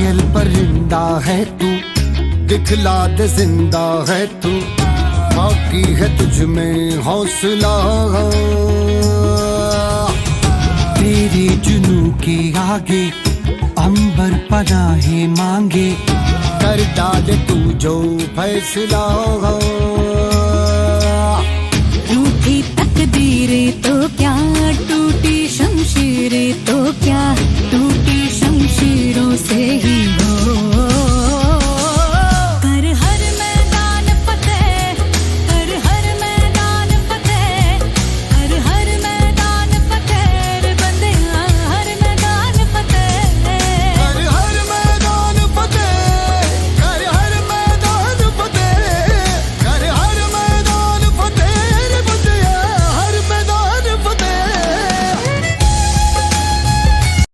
घायल परिंदा है तू, दिखला दे जिंदा है तू, बाकी है तुझ में हौसला। तेरे जुनू के आगे अंबर पनाहे मांगे, कर डाले तू जो फैसला। टूटी तकदीरें तो क्या, टूटी शमशीरें तो क्या, टूटी शमशीरों से ही